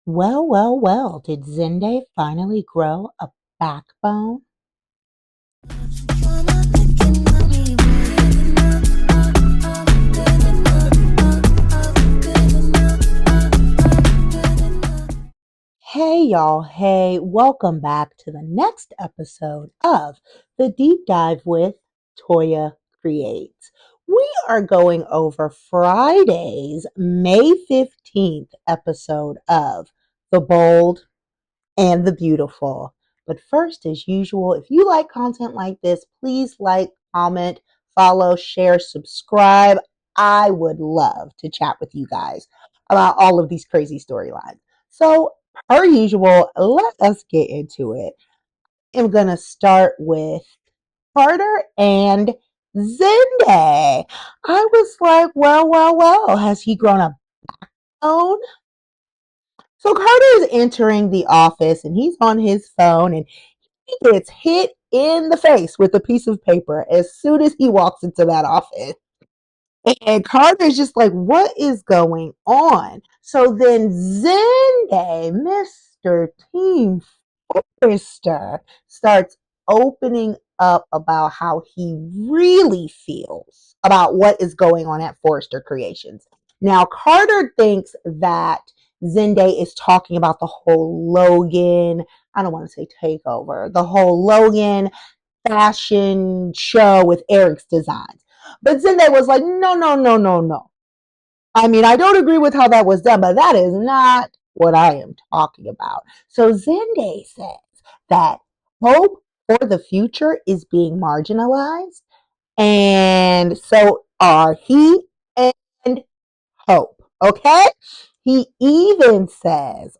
Well, well, well, did Zende finally grow a backbone? Hey, y'all. Hey, welcome back to the next episode of the Deep Dive with Toya Creates. We are going over Friday's May 15th episode of The Bold and the Beautiful. But first, as usual, if you like content like this, please like, comment, follow, share, subscribe. I would love to chat with you guys about all of these crazy storylines. So, per usual, let us get into it. I'm going to start with Carter and Zende. I was like, well, has he grown a bone? So Carter is entering the office and he's on his phone and he gets hit in the face with a piece of paper as soon as he walks into that office. And Carter's just like, what is going on? So then Zende, Mr. Team Forrester, starts opening up about how he really feels about what is going on at Forrester Creations. Now, Carter thinks that Zende is talking about the whole Logan, I don't want to say takeover, the whole Logan fashion show with Eric's designs. But Zende was like, no. I mean, I don't agree with how that was done, but that is not what I am talking about. So Zende says that hope for the future is being marginalized, and so are he and Hope. Okay? He even says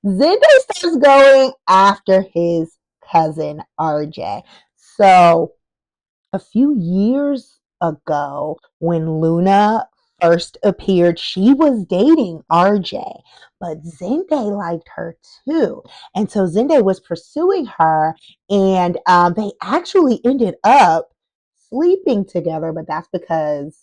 Zende starts going after his cousin RJ. So a few years ago, when Luna first appeared, she was dating RJ, but Zende liked her too. And so Zende was pursuing her, and they actually ended up sleeping together, but that's because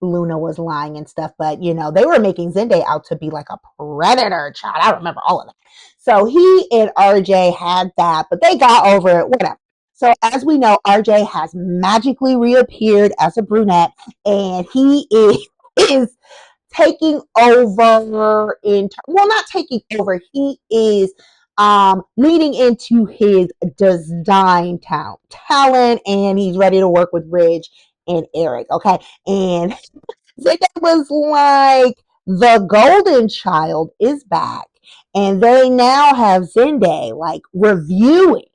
Luna was lying and stuff, but they were making Zende out to be like a predator child. I remember all of that. So he and RJ had that, but they got over it, whatever. So as we know, RJ has magically reappeared as a brunette, and he is taking over well, not taking over, he is leading into his design talent, and he's ready to work with Ridge and Eric. Okay. And Zeta was like, the golden child is back. And they now have Zende like reviewing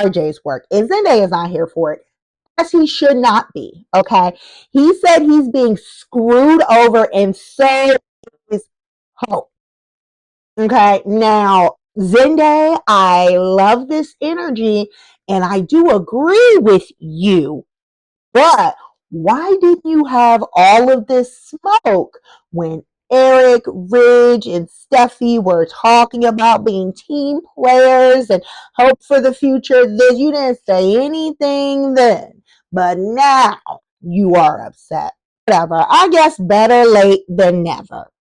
RJ's work. And Zende is not here for it. As he should not be. Okay. He said he's being screwed over, and so is Hope. Okay. Now, Zende, I love this energy, and I do agree with you. But why did you have all of this smoke when Eric, Ridge, and Steffi were talking about being team players and hope for the future? You didn't say anything then, but now you are upset. Whatever. I guess better late than never.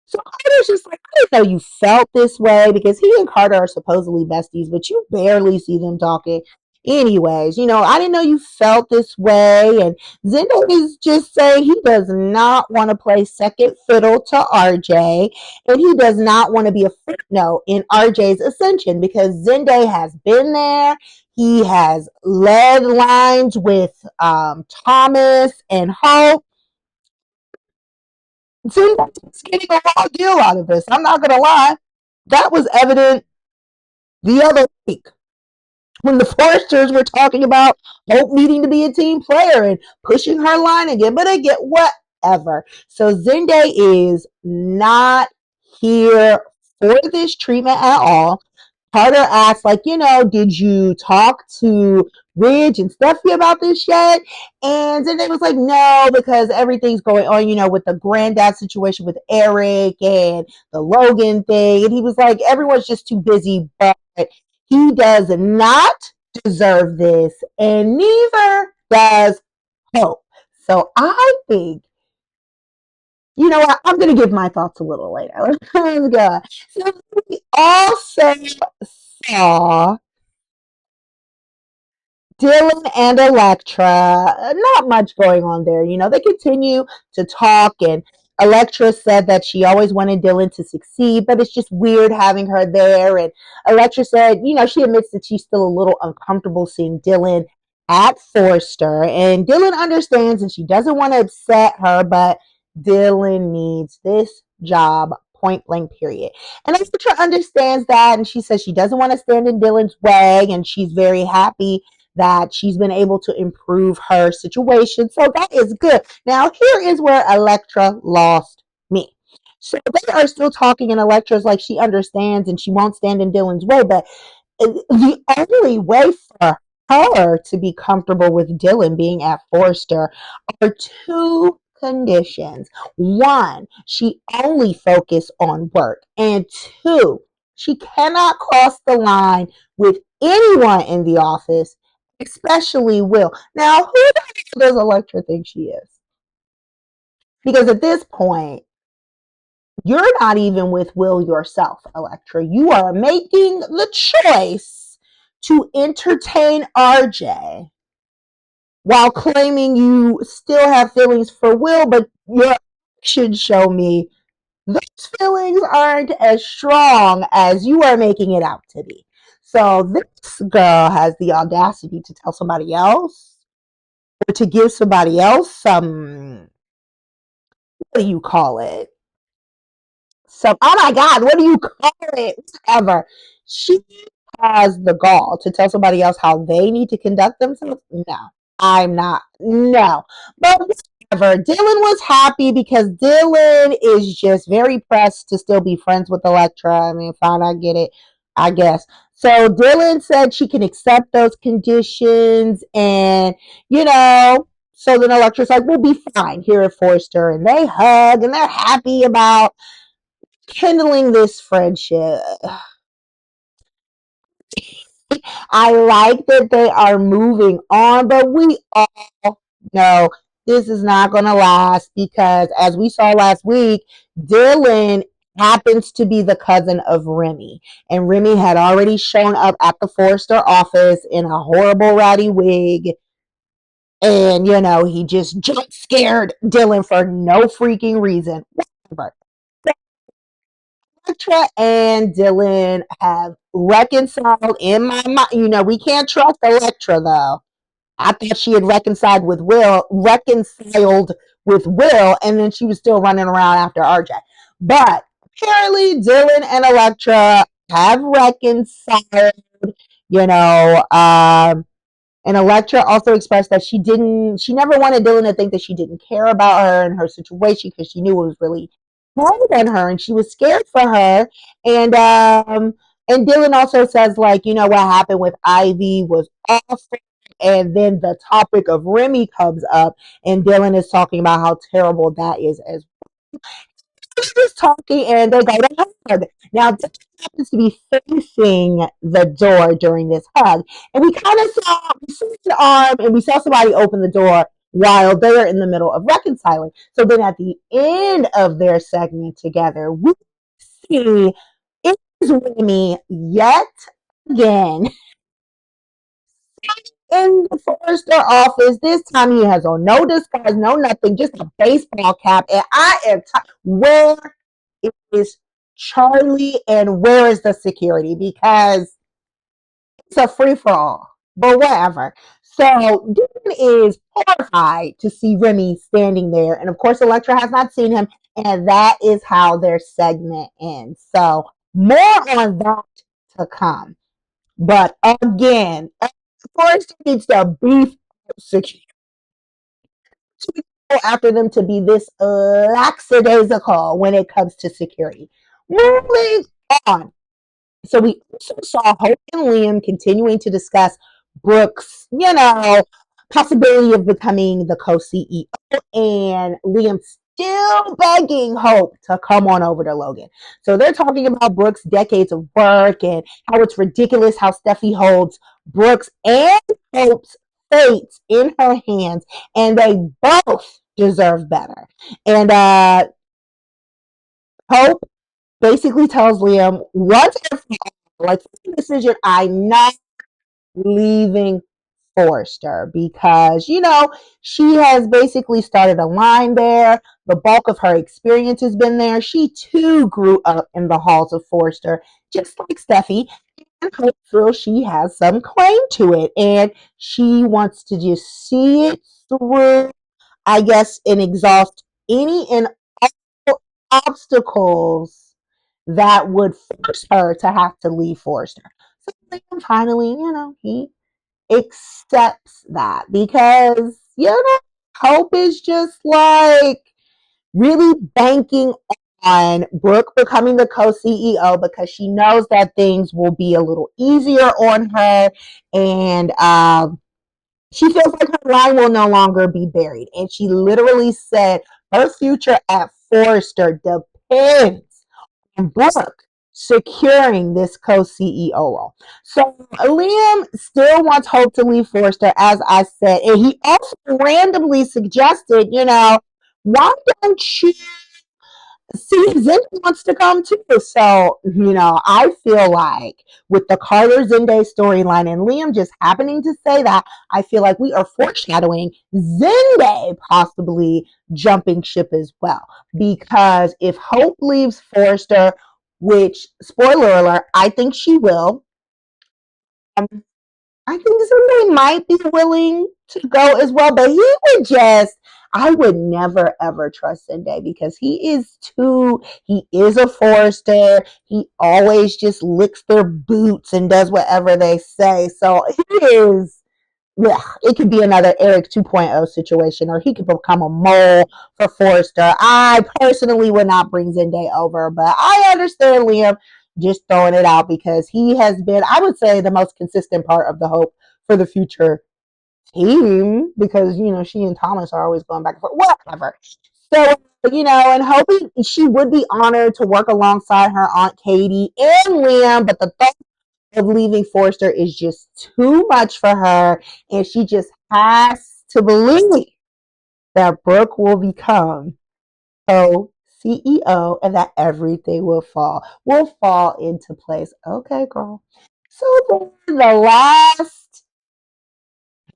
So Carter's just like, I didn't know you felt this way, because he and Carter are supposedly besties, but you barely see them talking. Anyways, I didn't know you felt this way. And Zendo is just saying he does not want to play second fiddle to RJ, and he does not want to be a footnote in RJ's ascension, because Zende has been there. He has led lines with Thomas and Hope. Zende's getting a raw deal out of this. I'm not going to lie. That was evident the other week when the Foresters were talking about Hope needing to be a team player and pushing her line again. But again, whatever. So Zende is not here for this treatment at all. Carter asked, like, did you talk to Ridge and Steffi about this yet? And then they was like, no, because everything's going on, with the granddad situation with Eric and the Logan thing. And he was like, everyone's just too busy, but he does not deserve this, and neither does Hope. So I think You know what? I'm going to give my thoughts a little later. Let's go. So we also saw Dylan and Electra, not much going on there. You know, they continue to talk, and Electra said that she always wanted Dylan to succeed, but it's just weird having her there. And Electra said, you know, she admits that she's still a little uncomfortable seeing Dylan at Forster, and Dylan understands, and she doesn't want to upset her, but Dylan needs this job. Point blank, period. And Electra understands that, and she says she doesn't want to stand in Dylan's way, and she's very happy that she's been able to improve her situation. So that is good. Now, here is where Electra lost me. So they are still talking, and Electra's like she understands and she won't stand in Dylan's way, but the only way for her to be comfortable with Dylan being at Forster are two conditions. One, she only focus on work. And two, she cannot cross the line with anyone in the office, especially Will. Now, who the hell does Electra think she is? Because at this point, you're not even with Will yourself, Electra. You are making the choice to entertain RJ while claiming you still have feelings for Will, but your actions show me those feelings aren't as strong as you are making it out to be. So this girl has the audacity to tell somebody else or to give somebody else some, what do you call it? So, oh my God, what do you call it? Whatever. She has the gall to tell somebody else how they need to conduct themselves. No, I'm not. No. But whatever. Dylan was happy because Dylan is just very pressed to still be friends with Electra. I mean, fine, I get it, I guess. So Dylan said she can accept those conditions, and, you know, so then Electra's like, we'll be fine here at Forster. And they hug and they're happy about kindling this friendship. I like that they are moving on, but we all know this is not going to last because, as we saw last week, Dylan happens to be the cousin of Remy. And Remy had already shown up at the Forrester office in a horrible ratty wig. And, you know, he just jump scared Dylan for no freaking reason. Whatever. Electra and Dylan have reconciled in my mind. You know, we can't trust Electra though. I thought she had reconciled with Will, and then she was still running around after RJ. But apparently, Dylan and Electra have reconciled. You know, and Electra also expressed that she never wanted Dylan to think that she didn't care about her and her situation because she knew it was really hard on her and she was scared for her. And Dylan also says, like, you know, what happened with Ivy was awful. And then the topic of Remy comes up, and Dylan is talking about how terrible that is as just talking, and they go to hug. Now, this happens to be facing the door during this hug, and we saw an arm, and we saw somebody open the door while they're in the middle of reconciling. So then, at the end of their segment together, we see it is Remy yet again in the Forrester office. This time he has on no disguise, no nothing, just a baseball cap. And I am where is Charlie and where is the security? Because it's a free for all. But whatever. So Dylan is horrified to see Remy standing there. And of course, Electra has not seen him. And that is how their segment ends. So more on that to come. But again, Forrester needs to beef security after them to be this lackadaisical when it comes to security. Moving on. So we also saw Hope and Liam continuing to discuss Brooke's, you know, possibility of becoming the co-CEO, and Liam still begging Hope to come on over to Logan. So they're talking about Brooke's decades of work and how it's ridiculous how Steffi holds Brooke's and Hope's fates in her hands, and they both deserve better. And Hope basically tells Liam once and for all, like, decision, I'm not leaving Forrester because, she has basically started a line there. The bulk of her experience has been there. She too grew up in the halls of Forrester, just like Steffi. And Hope feels she has some claim to it. And she wants to just see it through, I guess, and exhaust any and all obstacles that would force her to have to leave Forrester. So Liam finally, he accepts that because, Hope is just like really banking on Brooke becoming the co CEO because she knows that things will be a little easier on her. And she feels like her line will no longer be buried. And she literally said her future at Forrester depends on Brooke securing this co-CEO role. So Liam still wants Hope to leave Forrester, as I said, and he also randomly suggested, why don't you see, Zendaya wants to come too. So, I feel like with the Carter Zendaya storyline and Liam just happening to say that, I feel like we are foreshadowing Zendaya possibly jumping ship as well. Because if Hope leaves Forrester, which, spoiler alert, I think she will, um, I think somebody might be willing to go as well, but I would never ever trust Sunday because he is a Forester. He always just licks their boots and does whatever they say. So yeah, it could be another Eric 2.0 situation, or he could become a mole for Forrester. I personally would not bring Zende over, but I understand Liam just throwing it out because he has been, I would say, the most consistent part of the Hope for the Future team because, she and Thomas are always going back and forth, whatever. So, and hoping she would be honored to work alongside her Aunt Katie and Liam, but the thought of leaving Forrester is just too much for her, and she just has to believe that Brooke will become CEO and that everything will fall into place. Okay, girl. So then the last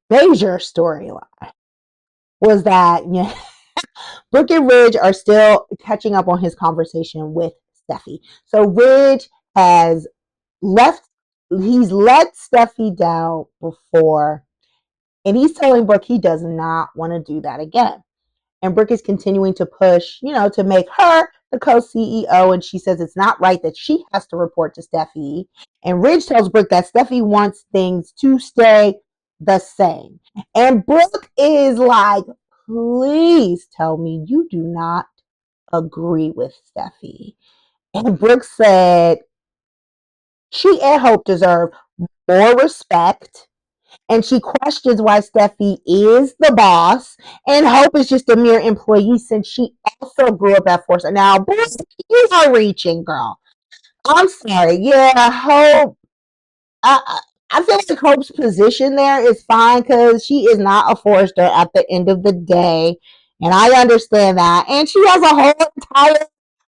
major storyline was that Brooke and Ridge are still catching up on his conversation with Steffi. So Ridge has left he's let Steffi down before, and he's telling Brooke he does not want to do that again. And Brooke is continuing to push, to make her the co-CEO, and she says it's not right that she has to report to Steffi. And Ridge tells Brooke that Steffi wants things to stay the same. And Brooke is like, please tell me you do not agree with Steffi. And Brooke said she and Hope deserve more respect. And she questions why Steffi is the boss and Hope is just a mere employee since she also grew up at Force. Now, you are reaching, girl. I'm sorry. Yeah, Hope. I feel like Hope's position there is fine because she is not a Forester at the end of the day. And I understand that. And she has a whole entire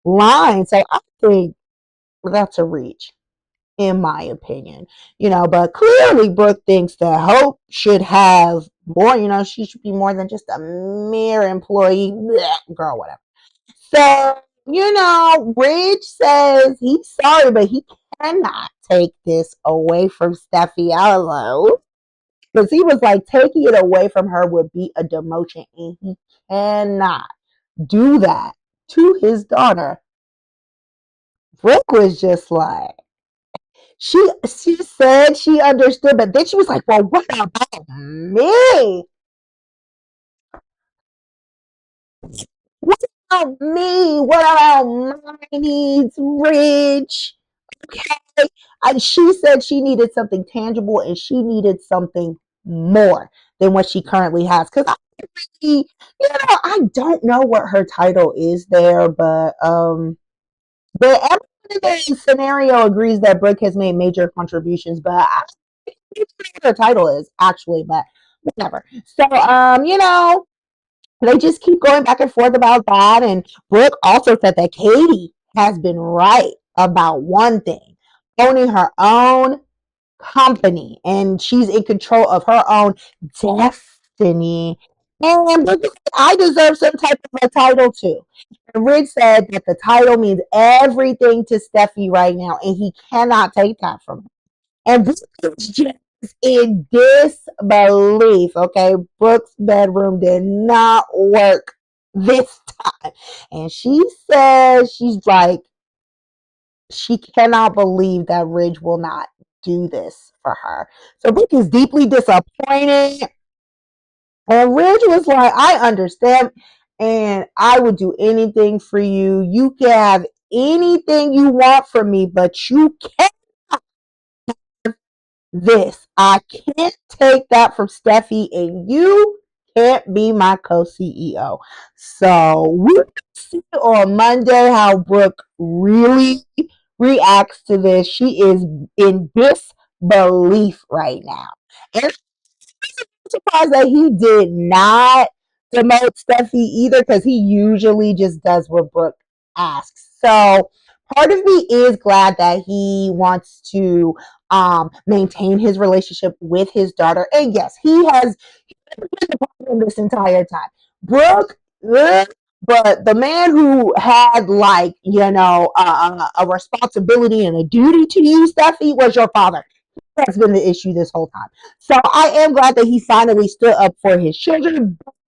line. So I think that's a reach in my opinion. But clearly Brooke thinks that Hope should have more, she should be more than just a mere employee. Blech, girl, whatever. So, Ridge says he's sorry, but he cannot take this away from Steffi. I was like, because he was like, taking it away from her would be a demotion, and he cannot do that to his daughter. Brooke was just like, she said she understood, but then she was like, "Well, what about me? What about me? What about my needs, Rich?" Okay, she said she needed something tangible and she needed something more than what she currently has. Because I don't know what her title is there, but everyone in the scenario agrees that Brooke has made major contributions, but I don't know what her title is actually, but whatever. So, they just keep going back and forth about that. And Brooke also said that Katie has been right about one thing, owning her own company, and she's in control of her own destiny. And I deserve some type of a title too. And Rick said that the title means everything to Steffi right now, and he cannot take that from her. And Brooke is just in disbelief. Okay, Brooke's bedroom did not work this time, and she says she's like she cannot believe that Ridge will not do this for her. So Brooke is deeply disappointed. And Ridge was like, I understand and I would do anything for you. You can have anything you want from me, but you can't this. I can't take that from Steffi, and you can't be my co-CEO. So we'll see on Monday how Brooke really reacts to this. She is in disbelief right now. And I'm surprised that he did not demote Steffi either, because he usually just does what Brooke asks. So part of me is glad that he wants to maintain his relationship with his daughter. And yes, he has been the problem this entire time. Brooke, but the man who had like a responsibility and a duty to you, Steffi, was your father. That's been the issue this whole time. So I am glad that he finally stood up for his children.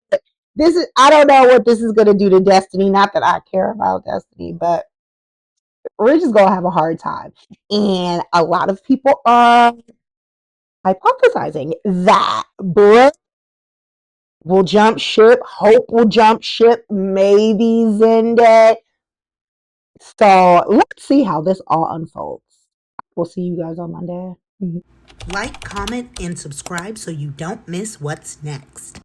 But this is I don't know what this is gonna do to Destiny. Not that I care about Destiny, but Rich is gonna have a hard time. And a lot of people are hypothesizing that Brooke will jump ship, Hope will jump ship, maybe Zende. So let's see how this all unfolds. We'll see you guys on Monday. Like, comment, and subscribe so you don't miss what's next.